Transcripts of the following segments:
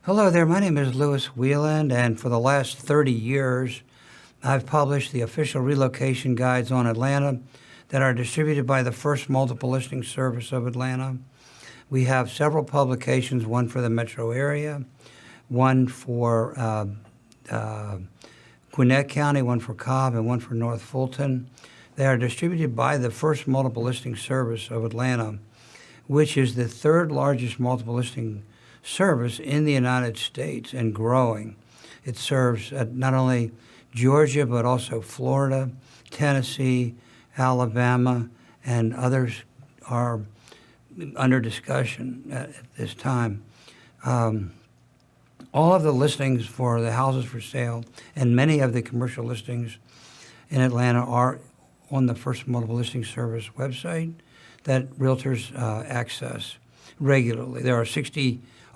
Hello there, my name is Louis Wieland, and for the last 30 years, I've published the official relocation guides on Atlanta that are distributed by the First Multiple Listing Service of Atlanta. We have several publications, one for the metro area, one for Gwinnett County, one for Cobb, and one for North Fulton. They are distributed by the First Multiple Listing Service of Atlanta, which is the third largest multiple listing service in the United States and growing. It serves not only Georgia, but also Florida, Tennessee, Alabama, and others are under discussion at this time. All of the listings for the houses for sale and many of the commercial listings in Atlanta are on the First Multiple Listing Service website that realtors access regularly. There are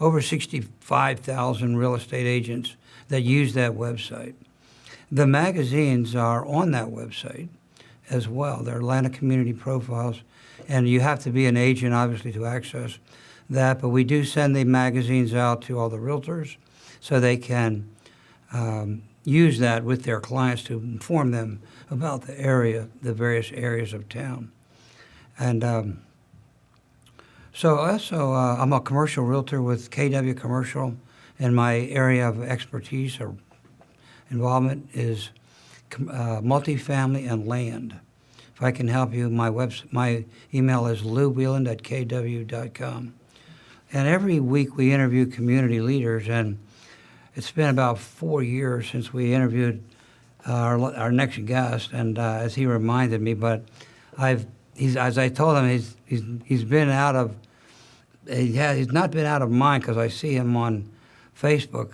over 65,000 real estate agents that use that website. The magazines are on that website as well. They're Atlanta community profiles, and you have to be an agent, obviously, to access that. But we do send the magazines out to all the realtors so they can use that with their clients to inform them about the area, the various areas of town. And so also, I'm a commercial realtor with KW Commercial, and my area of expertise or involvement is multifamily and land. If I can help you, my email is louwieland@kw.com. And every week we interview community leaders, and it's been about 4 years since we interviewed our next guest, and as he reminded me, but as I told him, he's been out of. He's not been out of mind because I see him on Facebook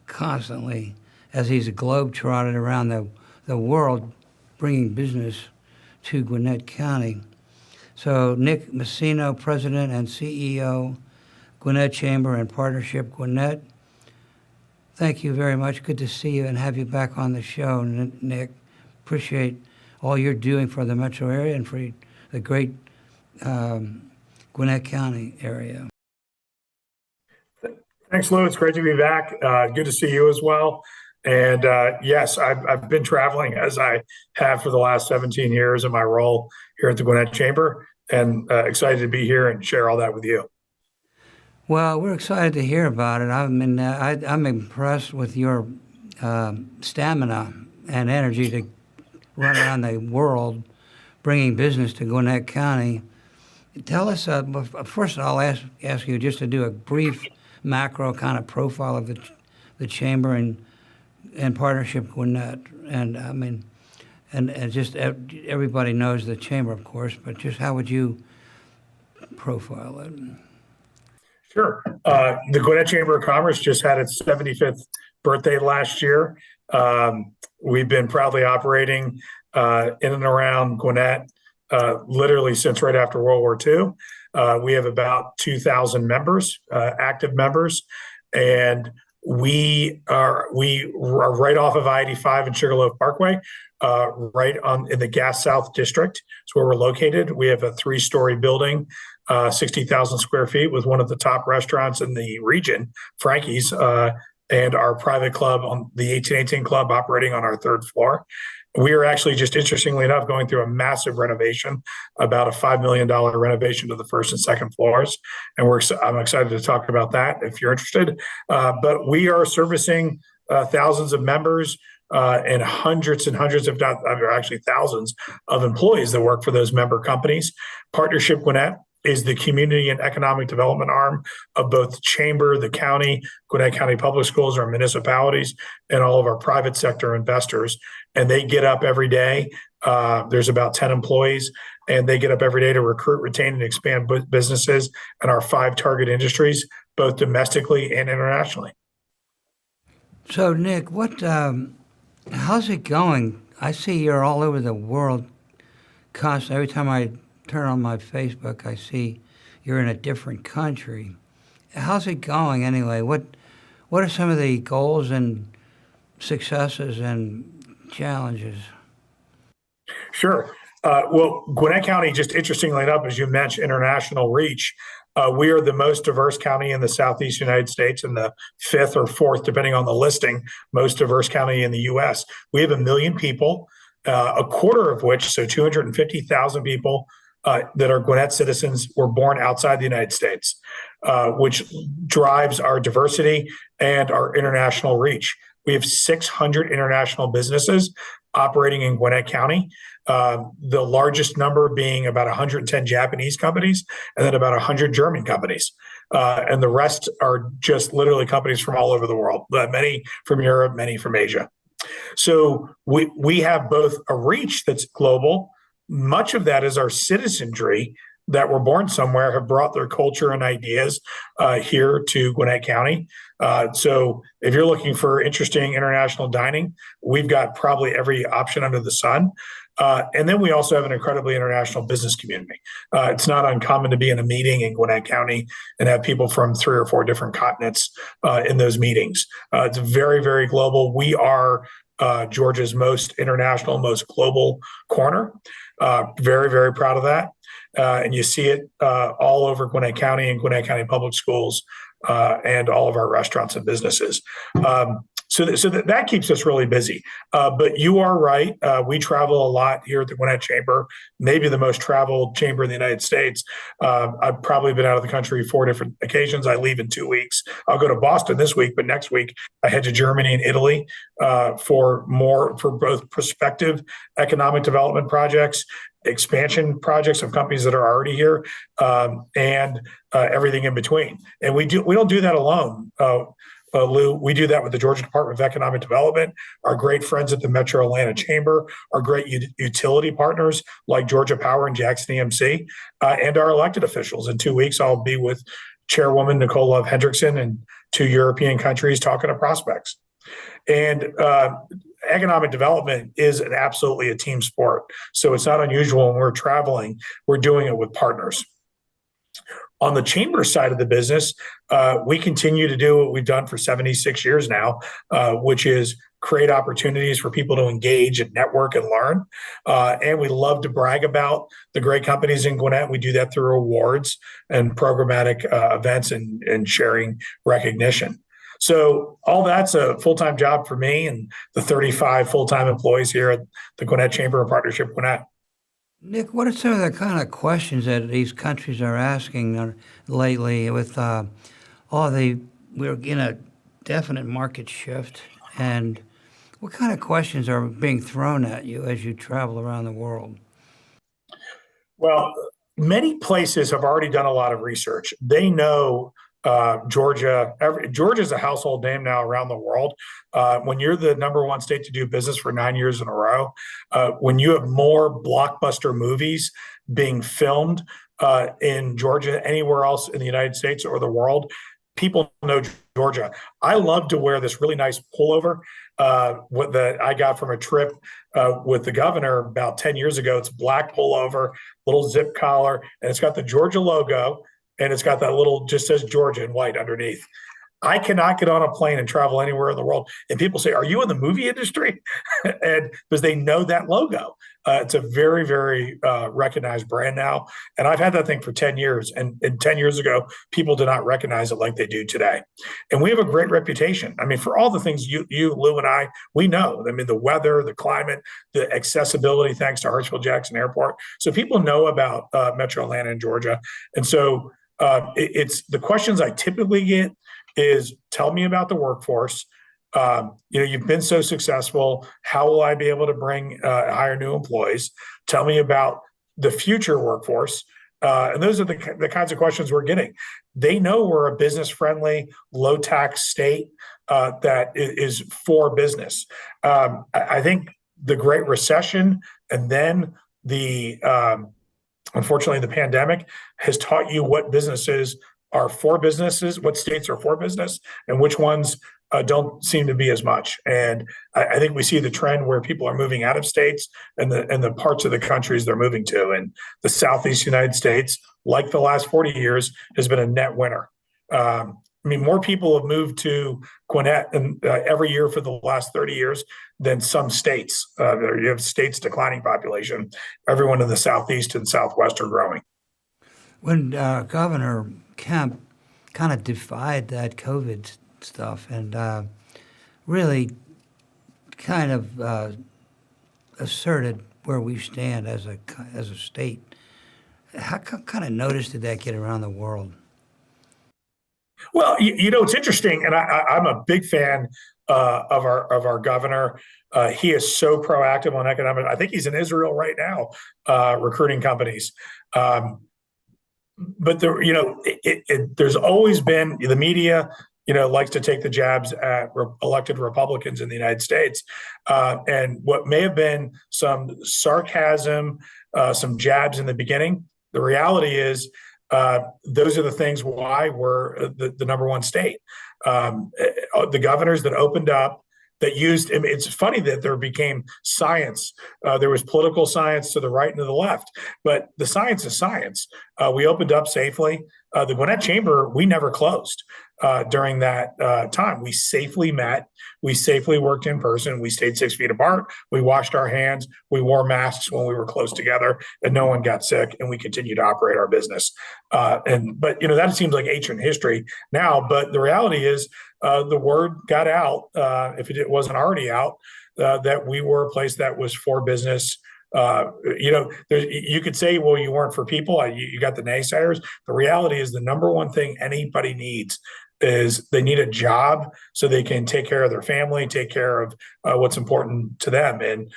constantly as he's globe-trotted around the world bringing business to Gwinnett County. So Nick Masino, President and CEO, Gwinnett Chamber and Partnership Gwinnett, thank you very much. Good to see you and have you back on the show, Nick. Appreciate all you're doing for the metro area and for the great Gwinnett County area. Thanks, Lou. It's great to be back. Good to see you as well. And yes, I've been traveling as I have for the last 17 years in my role here at the Gwinnett Chamber, and excited to be here and share all that with you. Well, we're excited to hear about it. I'm impressed with your stamina and energy to run around the world bringing business to Gwinnett County. Tell us, first I'll ask you just to do a brief macro kind of profile of the Chamber and Partnership Gwinnett. And I mean, and just everybody knows the Chamber, of course, but just how would you profile it? Sure. The Gwinnett Chamber of Commerce just had its 75th birthday last year. We've been proudly operating in and around Gwinnett literally since right after World War II. We have about 2,000 members, active members, and we are right off of I-85 and Sugarloaf Parkway, right in the Gas South District. It's where we're located. We have a 3-story building, 60,000 square feet, with one of the top restaurants in the region, Frankie's, and our private club, on the 1818 Club, operating on our 3rd floor. We are actually, just interestingly enough, going through a massive renovation, about a $5 million renovation to the 1st and 2nd floors. And I'm excited to talk about that if you're interested. But we are servicing thousands of members and hundreds, if not actually thousands, of employees that work for those member companies. Partnership Gwinnett is the community and economic development arm of both the Chamber, the county, Gwinnett County Public Schools, our municipalities, and all of our private sector investors. And they get up every day. There's about 10 employees, and they get up every day to recruit, retain, and expand businesses in our 5 target industries, both domestically and internationally. So, Nick, how's it going? I see you're all over the world constantly. Every time I turn on my Facebook, I see you're in a different country. How's it going anyway? What are some of the goals and successes and challenges? Sure. Well, Gwinnett County, just interestingly enough, as you mentioned, international reach. We are the most diverse county in the Southeast United States and the fifth or fourth, depending on the listing, most diverse county in the U.S. We have 1 million people, a quarter of which, so 250,000 people that are Gwinnett citizens, were born outside the United States, which drives our diversity and our international reach. We have 600 international businesses operating in Gwinnett County, the largest number being about 110 Japanese companies and then about 100 German companies. And the rest are just literally companies from all over the world, many from Europe, many from Asia. So we have both a reach that's global. Much of that is our citizenry that were born somewhere have brought their culture and ideas here to Gwinnett County. So if you're looking for interesting international dining, we've got probably every option under the sun. And then we also have an incredibly international business community. It's not uncommon to be in a meeting in Gwinnett County and have people from 3 or 4 different continents in those meetings. It's very, very global. We are Georgia's most international, most global corner. Very, very proud of that. And you see it all over Gwinnett County and Gwinnett County Public Schools and all of our restaurants and businesses. So that keeps us really busy. But you are right. We travel a lot here at the Gwinnett Chamber, maybe the most traveled chamber in the United States. I've probably been out of the country 4 different occasions. I leave in 2 weeks. I'll go to Boston this week, but next week I head to Germany and Italy for both prospective economic development projects, expansion projects of companies that are already here, and everything in between. And we don't do that alone. Lou, we do that with the Georgia Department of Economic Development, our great friends at the Metro Atlanta Chamber, our great utility partners like Georgia Power and Jackson EMC, and our elected officials. In 2 weeks, I'll be with Chairwoman Nicole Love Hendrickson in 2 European countries talking to prospects. And economic development is absolutely a team sport. So it's not unusual when we're traveling, we're doing it with partners. On the chamber side of the business, we continue to do what we've done for 76 years now, which is create opportunities for people to engage and network and learn. And we love to brag about the great companies in Gwinnett. We do that through awards and programmatic events and sharing recognition. So all that's a full-time job for me and the 35 full-time employees here at the Gwinnett Chamber of Partnership Gwinnett. Nick, what are some of the kind of questions that these countries are asking lately with we're in a definite market shift, and what kind of questions are being thrown at you as you travel around the world? Well, many places have already done a lot of research. They know Georgia. Georgia's a household name now around the world. When you're the number 1 state to do business for 9 years in a row, when you have more blockbuster movies being filmed in Georgia, anywhere else in the United States or the world, people know Georgia. I love to wear this really nice pullover that I got from a trip with the governor about 10 years ago. It's a black pullover, little zip collar, and it's got the Georgia logo. And it's got that little, just says Georgia in white underneath. I cannot get on a plane and travel anywhere in the world. And people say, are you in the movie industry? And because they know that logo. It's a very, very recognized brand now. And I've had that thing for 10 years. And 10 years ago, people did not recognize it like they do today. And we have a great reputation. I mean, for all the things you, Lou, and I, we know. I mean, the weather, the climate, the accessibility, thanks to Hartsfield-Jackson Airport. So people know about Metro Atlanta and Georgia. And so it's the questions I typically get is, tell me about the workforce. You've been so successful. How will I be able to hire new employees? Tell me about the future workforce. And those are the kinds of questions we're getting. They know we're a business-friendly, low-tax state that is for business. I think the Great Recession and then unfortunately, the pandemic has taught you what businesses are for businesses, what states are for business, and which ones don't seem to be as much. And I think we see the trend where people are moving out of states and the parts of the countries they're moving to. And the Southeast United States, like the last 40 years, has been a net winner. I mean, more people have moved to Gwinnett every year for the last 30 years than some states. You have states declining population. Everyone in the Southeast and Southwest are growing. When Governor Kemp kind of defied that COVID stuff and really kind of asserted where we stand as a state. How kind of notice did that get around the world? Well, it's interesting, and I'm a big fan of our governor. He is so proactive on economic. I think he's in Israel right now, recruiting companies. But there's always been the media. Likes to take the jabs at elected Republicans in the United States, and what may have been some sarcasm, some jabs in the beginning. The reality is, those are the things why we're the number one state. The governors that opened up, that used, I mean, it's funny that there became science. There was political science to the right and to the left, but the science is science. We opened up safely. The Gwinnett Chamber, we never closed during that time. We safely met. We safely worked in person. We stayed 6 feet apart. We washed our hands. We wore masks when we were close together, and no one got sick. And we continued to operate our business. But that seems like ancient history now. But the reality is, the word got out, if it wasn't already out, that we were a place that was for business. You could say, well, you weren't for people. You got the naysayers. The reality is, the number one thing anybody needs is they need a job so they can take care of their family, take care of what's important to them. And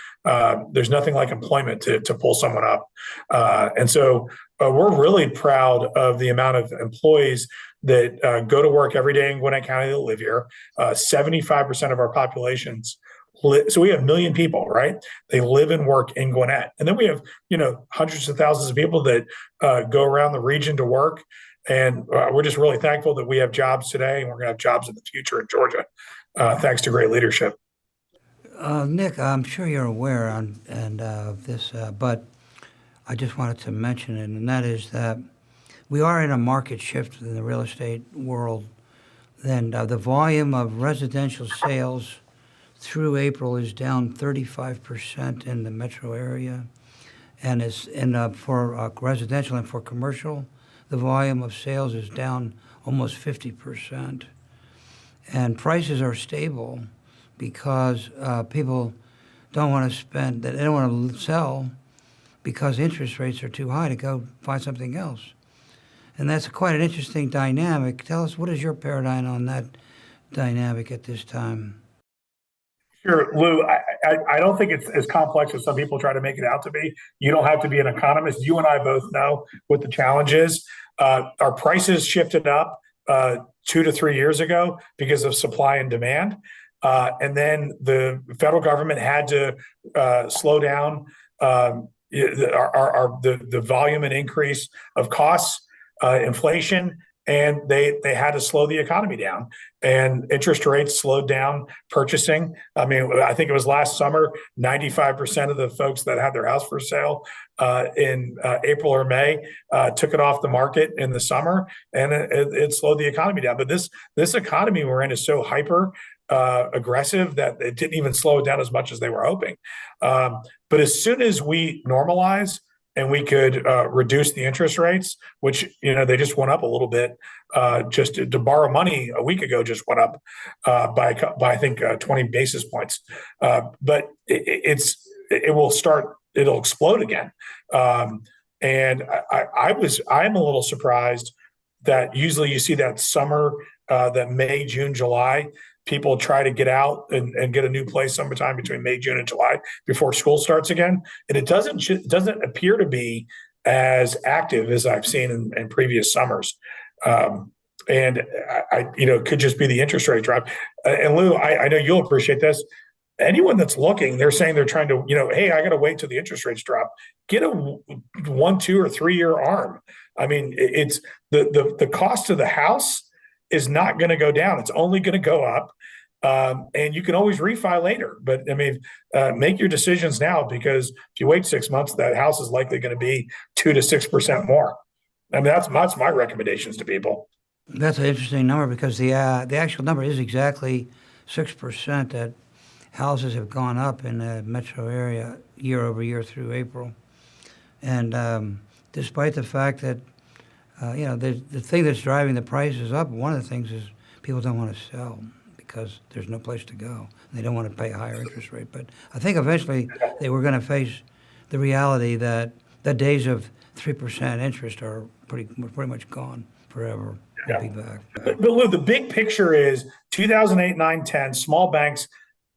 there's nothing like employment to pull someone up. And so we're really proud of the amount of employees that go to work every day in Gwinnett County that live here. 75% of our populations. So we have 1 million people, right? They live and work in Gwinnett. And then we have, hundreds of thousands of people that go around the region to work. And we're just really thankful that we have jobs today, and we're going to have jobs in the future in Georgia, thanks to great leadership. Nick, I'm sure you're aware of this, but I just wanted to mention it, and that is that we are in a market shift in the real estate world. And the volume of residential sales through April is down 35% in the metro area, and for residential and for commercial, the volume of sales is down almost 50%. And prices are stable because people don't want to spend, they don't want to sell because interest rates are too high to go find something else. And that's quite an interesting dynamic. Tell us, what is your paradigm on that dynamic at this time? Sure, Lou. I don't think it's as complex as some people try to make it out to be. You don't have to be an economist. You and I both know what the challenge is. Our prices shifted up 2 to 3 years ago because of supply and demand. And then the federal government had to slow down the volume and increase of costs, inflation, and they had to slow the economy down, and interest rates slowed down purchasing. I mean, I think it was last summer, 95% of the folks that had their house for sale in April or May took it off the market in the summer, and it slowed the economy down. But this economy we're in is so hyper aggressive that it didn't even slow it down as much as they were hoping. But as soon as we normalize and we could reduce the interest rates, which they just went up a little bit. Just to borrow money a week ago just went up by I think 20 basis points. But it'll explode again. And I'm a little surprised that usually you see that summer, that May, June, July. People try to get out and get a new place sometime between May, June, and July before school starts again. And it doesn't appear to be as active as I've seen in previous summers. And it could just be the interest rate drop. And Lou, I know you'll appreciate this. Anyone that's looking, they're saying they're trying to, hey, I got to wait till the interest rates drop. Get a 1, 2, or 3 year ARM. I mean, it's the cost of the house is not going to go down. It's only going to go up. And you can always refi later. But I mean, make your decisions now, because if you wait 6 months, that house is likely going to be 2 to 6% more. I mean, that's my recommendations to people. That's an interesting number, because the actual number is exactly 6% that houses have gone up in the metro area year over year through April. And despite the fact that The thing that's driving the prices up, one of the things is people don't want to sell because there's no place to go. They don't want to pay a higher interest rate. But I think eventually they were going to face the reality that the days of 3% interest are pretty much gone forever. Yeah. Be back. But Lou, the big picture is 2008, 9, 10, small banks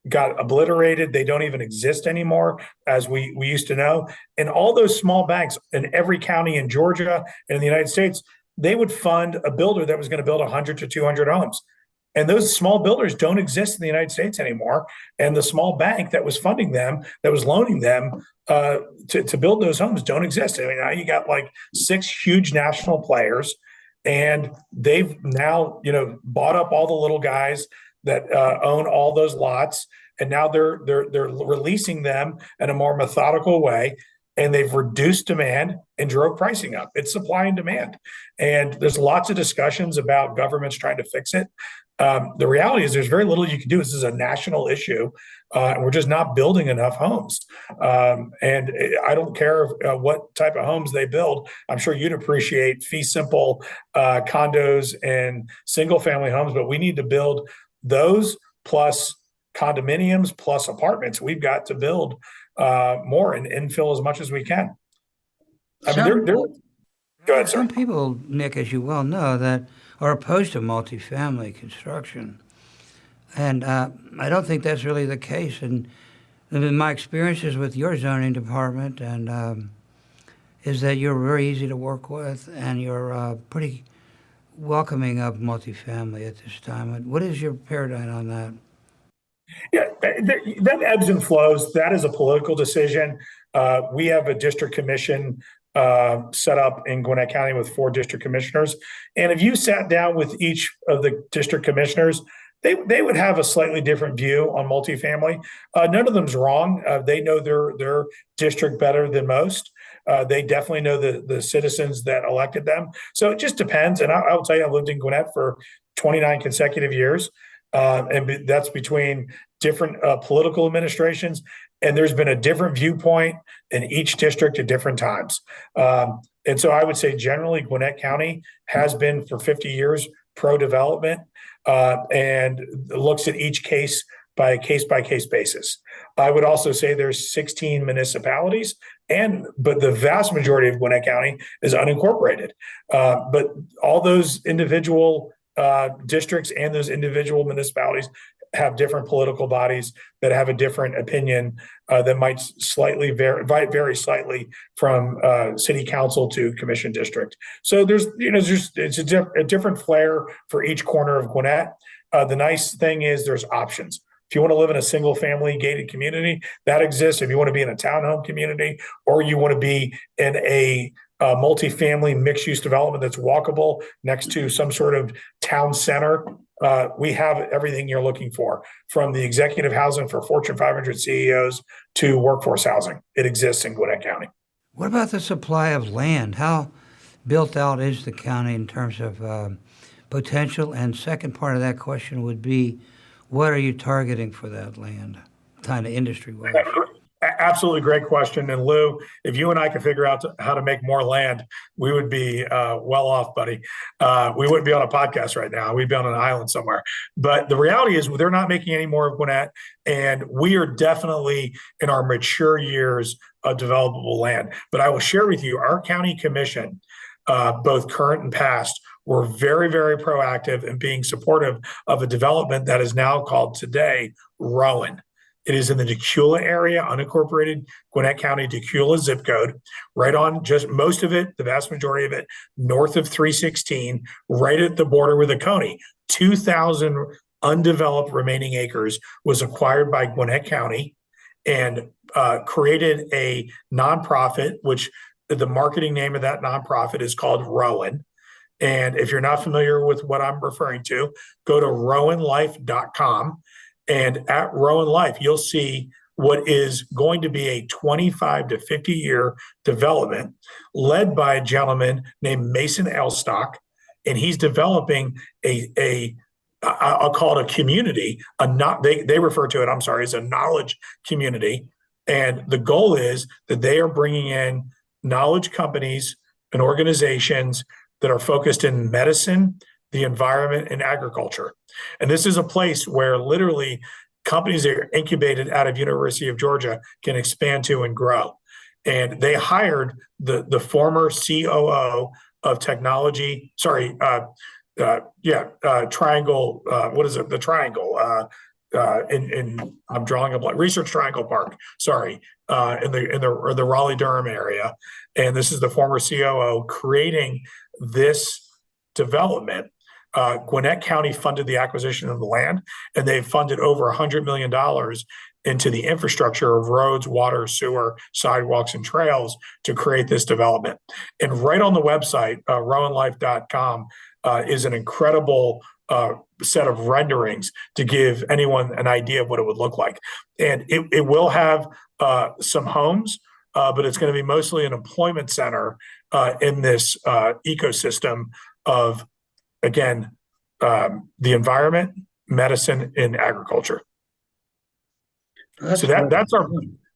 got obliterated. They don't even exist anymore as we used to know. And all those small banks in every county in Georgia and in the United States, they would fund a builder that was going to build 100 to 200 homes. And those small builders don't exist in the United States anymore. And the small bank that was funding them, that was loaning them to build those homes don't exist. I mean, now you got like 6 huge national players, and they've now, bought up all the little guys that own all those lots, and now they're releasing them in a more methodical way, and they've reduced demand and drove pricing up. It's supply and demand, and there's lots of discussions about governments trying to fix it. The reality is there's very little you can do. This is a national issue, and we're just not building enough homes. And I don't care what type of homes they build. I'm sure you'd appreciate fee simple condos and single family homes, but we need to build those plus condominiums plus apartments. We've got to build more and infill as much as we can. I mean, go ahead, sir. Some people, Nick, as you well know, that are opposed to multifamily construction. And I don't think that's really the case. And in my experiences with your zoning department and is that you're very easy to work with and you're pretty welcoming of multifamily at this time. What is your paradigm on that? Yeah, that ebbs and flows. That is a political decision. We have a district commission set up in Gwinnett County with 4 district commissioners. And if you sat down with each of the district commissioners, they would have a slightly different view on multifamily. None of them's wrong. They know their district better than most. They definitely know the citizens that elected them. So it just depends. And I'll tell you, I've lived in Gwinnett for 29 consecutive years. And that's between different political administrations. And there's been a different viewpoint in each district at different times. And so I would say generally Gwinnett County has been for 50 years pro-development and looks at each case by case basis. I would also say there's 16 municipalities, but the vast majority of Gwinnett County is unincorporated. But all those individual districts and those individual municipalities have different political bodies that have a different opinion that might vary slightly from city council to commission district. So it's a different flair for each corner of Gwinnett. The nice thing is there's options. If you want to live in a single family gated community, that exists. If you want to be in a townhome community, or you want to be in a multifamily mixed use development that's walkable next to some sort of town center, we have everything you're looking for, from the executive housing for Fortune 500 CEOs to workforce housing. It exists in Gwinnett County. What about the supply of land? How built out is the county in terms of potential? And second part of that question would be, what are you targeting for that land, kind of industry-wise? Absolutely great question. And Lou, if you and I could figure out how to make more land, we would be well off, buddy. We wouldn't be on a podcast right now. We'd be on an island somewhere. But the reality is they're not making any more of Gwinnett. And we are definitely in our mature years of developable land. But I will share with you, our county commission, both current and past, were very, very proactive in being supportive of a development that is now called today Rowan. It is in the Decula area, unincorporated Gwinnett County, Decula zip code, right on just most of it, the vast majority of it, north of 316, right at the border with Oconee. 2,000 undeveloped remaining acres was acquired by Gwinnett County and created a nonprofit, which the marketing name of that nonprofit is called Rowan. And if you're not familiar with what I'm referring to, go to rowanlife.com. And at Rowan Life, you'll see what is going to be a 25 to 50 year development led by a gentleman named Mason Elstock. And he's developing I'll call it a community, they refer to it, as a knowledge community. And the goal is that they are bringing in knowledge companies and organizations that are focused in medicine, the environment, and agriculture. And this is a place where literally companies that are incubated out of University of Georgia can expand to and grow. And they hired the former COO of technology. Triangle. What is it? The Triangle. I'm drawing a blank. Research Triangle Park. Sorry, in the Raleigh Durham area. And this is the former COO creating this development. Gwinnett County funded the acquisition of the land, and they've funded over $100 million into the infrastructure of roads, water, sewer, sidewalks, and trails to create this development. And right on the website, rowanlife.com, is an incredible set of renderings to give anyone an idea of what it would look like. And it will have some homes, but it's going to be mostly an employment center in this ecosystem of, again, the environment, medicine, and agriculture. So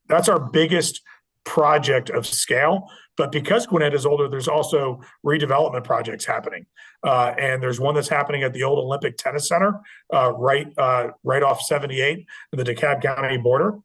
that's our biggest project of scale. But because Gwinnett is older, there's also redevelopment projects happening, and there's one that's happening at the old Olympic Tennis Center, right off 78, the DeKalb County border.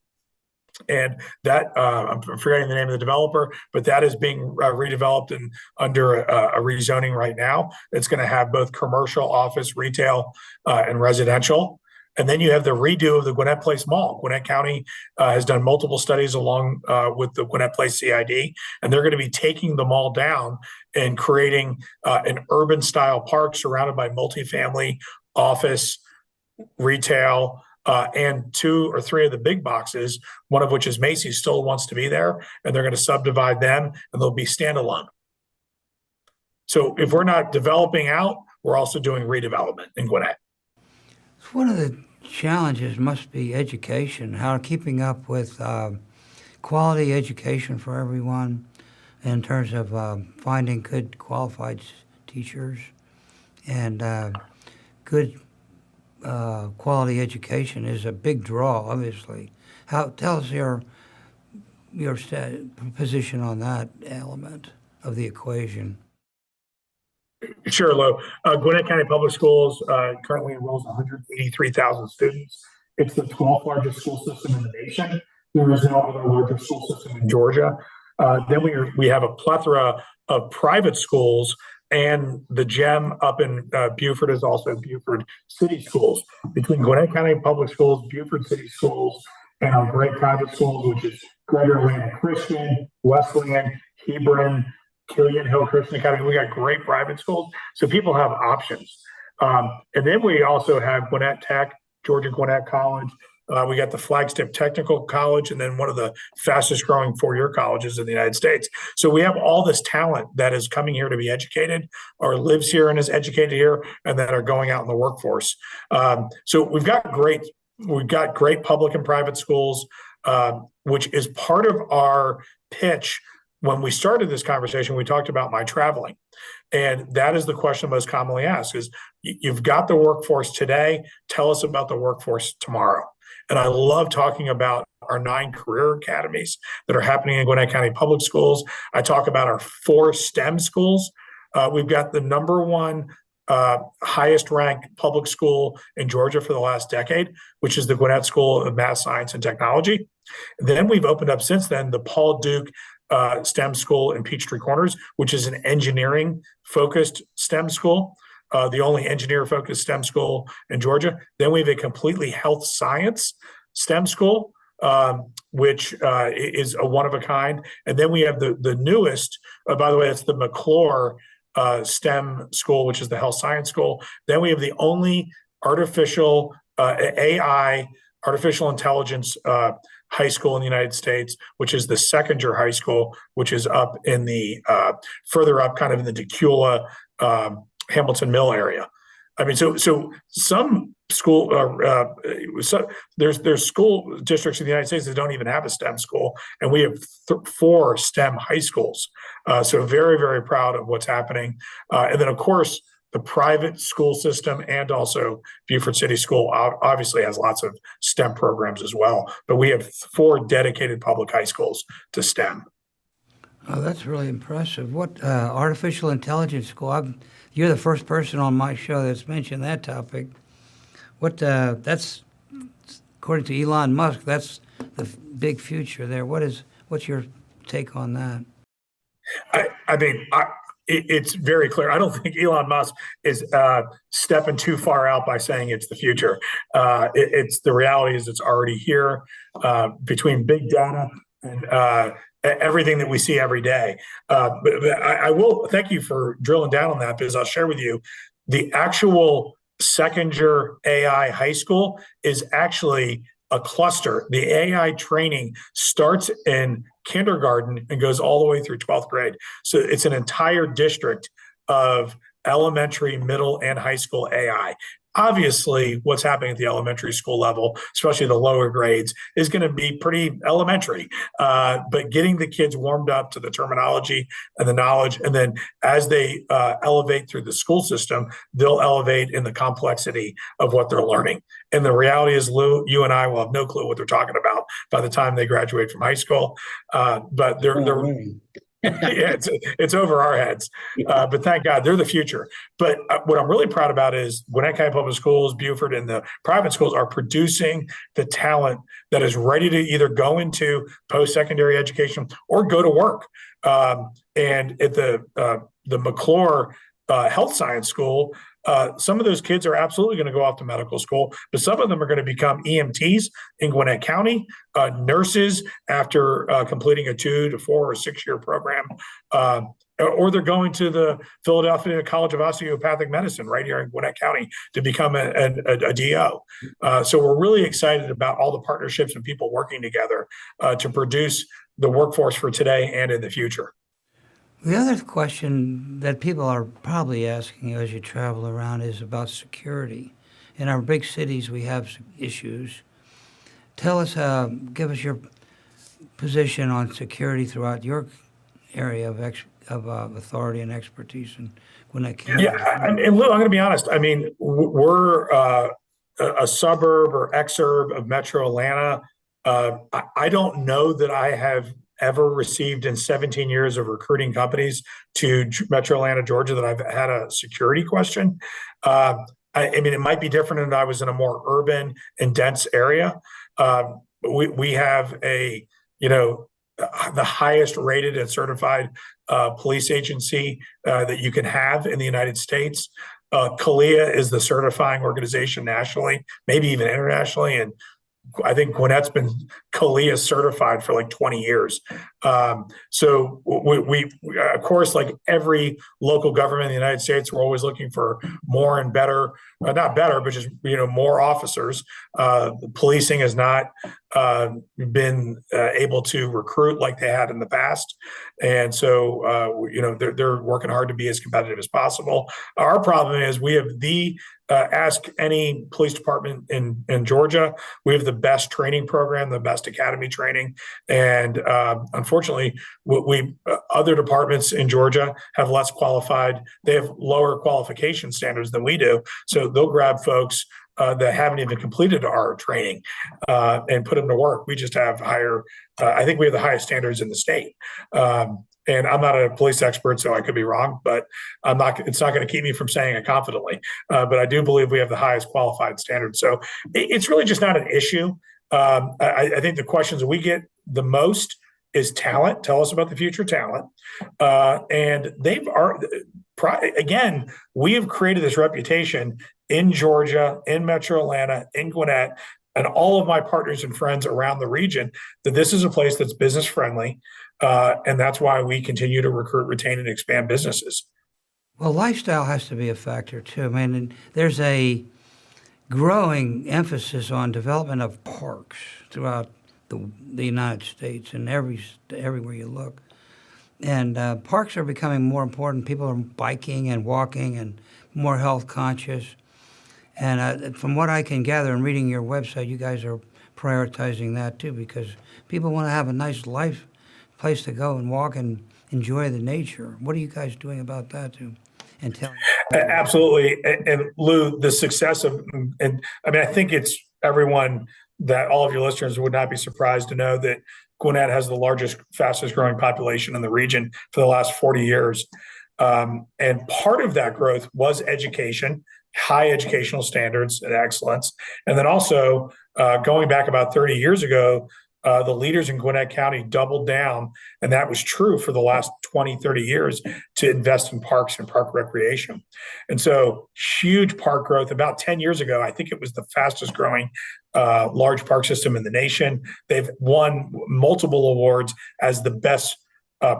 And that I'm forgetting the name of the developer, but that is being redeveloped and under a rezoning right now. It's going to have both commercial, office, retail, and residential. And then you have the redo of the Gwinnett Place Mall. Gwinnett County has done multiple studies along with the Gwinnett Place CID, and they're going to be taking the mall down and creating an urban style park surrounded by multifamily, office, retail, and 2 or 3 of the big boxes, one of which is Macy's, still wants to be there, and they're going to subdivide them, and they'll be standalone. So if we're not developing out, we're also doing redevelopment in Gwinnett. One of the challenges must be education, how keeping up with quality education for everyone in terms of finding good qualified teachers and good quality education is a big draw, obviously. Tell us your position on that element of the equation. Sure, Lou. Gwinnett County Public Schools currently enrolls 183,000 students. It's the 12th largest school system in the nation. There is no other larger school system in Georgia. Then we have a plethora of private schools, and the gem up in Beaufort is also Beaufort City Schools. Between Gwinnett County Public Schools, Beaufort City Schools, and our great private schools, which is Greater Atlanta Christian, Wesleyan, Hebron, Killian Hill Christian Academy. We got great private schools, so people have options. And then we also have Gwinnett Tech, Georgia Gwinnett College. We got the Flagstaff Technical College, and then one of the fastest growing 4-year colleges in the United States. So we have all this talent that is coming here to be educated, or lives here and is educated here, and that are going out in the workforce. So we've got great public and private schools, which is part of our pitch. When we started this conversation, we talked about my traveling. And that is the question most commonly asked is, you've got the workforce today, tell us about the workforce tomorrow. And I love talking about our 9 career academies that are happening in Gwinnett County Public Schools. I talk about our 4 STEM schools. We've got the #1 highest ranked public school in Georgia for the last decade, which is the Gwinnett School of Math, Science, and Technology. Then we've opened up since then the Paul Duke STEM school in Peachtree Corners, which is an engineering focused STEM school, the only engineer focused STEM school in Georgia. Then we have a completely health science STEM school, which is a one of a kind. And then we have the newest, by the way, it's the McClure STEM school, which is the health science school. Then we have the only artificial AI, artificial intelligence high school in the United States, which is the Seconder High School, which is up in the further up, kind of in the Decula, Hamilton Mill area. I mean, so some school, there's school districts in the United States that don't even have a STEM school, and we have 4 STEM high schools. So very, very proud of what's happening. And then, of course, the private school system and also Beaufort City School obviously has lots of STEM programs as well. But we have 4 dedicated public high schools to STEM. Oh, that's really impressive. What artificial intelligence school? You're the first person on my show that's mentioned that topic. What that's according to Elon Musk, that's the big future there. What's your take on that? I mean, it's very clear. I don't think Elon Musk is stepping too far out by saying it's the future. It's the reality is it's already here between big data and everything that we see every day. But I will thank you for drilling down on that, because I'll share with you the actual second year AI high school is actually a cluster. The AI training starts in kindergarten and goes all the way through 12th grade. So it's an entire district of elementary, middle, and high school AI. Obviously, what's happening at the elementary school level, especially the lower grades, is going to be pretty elementary. But getting the kids warmed up to the terminology and the knowledge, and then as they elevate through the school system, they'll elevate in the complexity of what they're learning. And the reality is, Lou, you and I will have no clue what they're talking about by the time they graduate from high school. But they're yeah, it's over our heads. But thank God they're the future. But what I'm really proud about is Gwinnett County Public Schools, Beaufort, and the private schools are producing the talent that is ready to either go into post-secondary education or go to work. And at the McClure Health Science School, some of those kids are absolutely going to go off to medical school, but some of them are going to become EMTs in Gwinnett County, nurses after completing a 2 to 4 or 6 year program, or they're going to the Philadelphia College of Osteopathic Medicine right here in Gwinnett County to become a DO. So we're really excited about all the partnerships and people working together to produce the workforce for today and in the future. The other question that people are probably asking you as you travel around is about security. In our big cities, we have issues. Tell us, give us your position on security throughout your area of authority and expertise in Gwinnett County. Yeah, and Lou, I'm going to be honest. I mean, we're a suburb or exurb of Metro Atlanta. I don't know that I have ever received in 17 years of recruiting companies to Metro Atlanta, Georgia, that I've had a security question. I mean, it might be different if I was in a more urban and dense area. We have the highest rated and certified police agency that you can have in the United States. CALEA is the certifying organization nationally, maybe even internationally, and I think Gwinnett's been CALEA certified for like 20 years. So we of course, like every local government in the United States, we're always looking for more and better, not better, but just, more officers. Policing has not been able to recruit like they had in the past. And so, they're working hard to be as competitive as possible. Our problem is we have ask any police department in Georgia. We have the best training program, the best academy training. And unfortunately, other departments in Georgia have less qualified. They have lower qualification standards than we do. So they'll grab folks that haven't even completed our training and put them to work. We just have higher, I think we have the highest standards in the state. And I'm not a police expert, so I could be wrong, but it's not going to keep me from saying it confidently. But I do believe we have the highest qualified standards. So it's really just not an issue. I think the questions we get the most is talent. Tell us about the future talent. And again, we have created this reputation in Georgia, in Metro Atlanta, in Gwinnett, and all of my partners and friends around the region that this is a place that's business friendly. And that's why we continue to recruit, retain, and expand businesses. Well, lifestyle has to be a factor too. I mean, there's a growing emphasis on development of parks throughout the United States and everywhere you look. And parks are becoming more important. People are biking and walking and more health conscious. And from what I can gather and reading your website, you guys are prioritizing that too, because people want to have a nice place to go and walk and enjoy the nature. What are you guys doing about that too? And telling Absolutely. And Lou, the success of, and I mean, I think it's everyone that all of your listeners would not be surprised to know that Gwinnett has the largest, fastest growing population in the region for the last 40 years. And part of that growth was education, high educational standards and excellence. And then also, going back about 30 years ago, the leaders in Gwinnett County doubled down, and that was true for the last 20, 30 years, to invest in parks and park recreation. And so huge park growth. About 10 years ago, I think it was the fastest growing large park system in the nation. They've won multiple awards as the best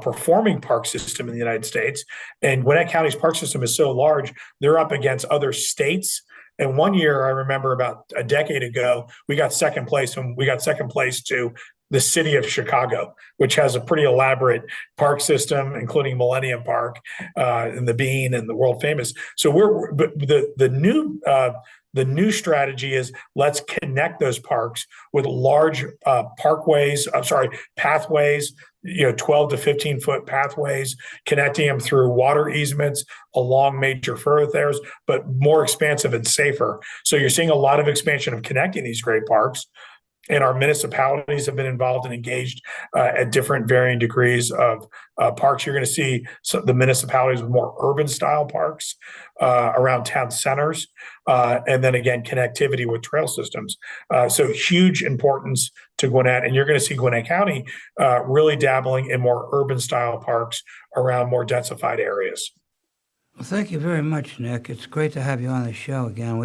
performing park system in the United States. And Gwinnett County's park system is so large, they're up against other states. And one year, I remember about a decade ago, we got second place, and we got second place to the city of Chicago, which has a pretty elaborate park system, including Millennium Park and the Bean and the world famous. So but the new strategy is, let's connect those parks with large pathways, 12 to 15 foot pathways, connecting them through water easements along major thoroughfares, but more expansive and safer. So you're seeing a lot of expansion of connecting these great parks. And our municipalities have been involved and engaged at different varying degrees of parks. You're going to see the municipalities with more urban style parks around town centers. And then again, connectivity with trail systems. So huge importance to Gwinnett. And you're going to see Gwinnett County really dabbling in more urban style parks around more densified areas. Well, thank you very much, Nick. It's great to have you on the show again.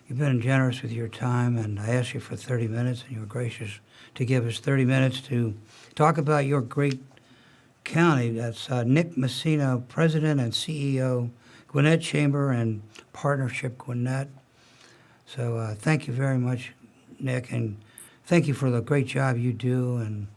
You've been generous with your time, and I asked you for 30 minutes, and you were gracious to give us 30 minutes to talk about your great county. That's Nick Masino, President and CEO, Gwinnett Chamber and Partnership Gwinnett. So thank you very much, Nick, and thank you for the great job you do and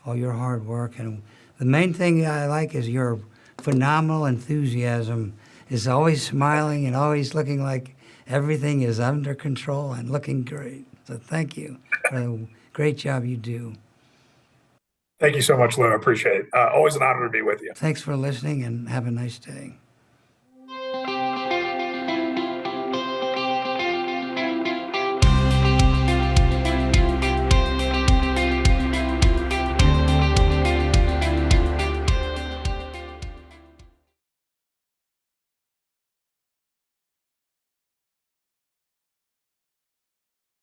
all your hard work. And the main thing I like is your phenomenal enthusiasm, is always smiling and always looking like everything is under control and looking great. So thank you for the great job you do. Thank you so much, Lou. I appreciate it. Always an honor to be with you. Thanks for listening, and have a nice day.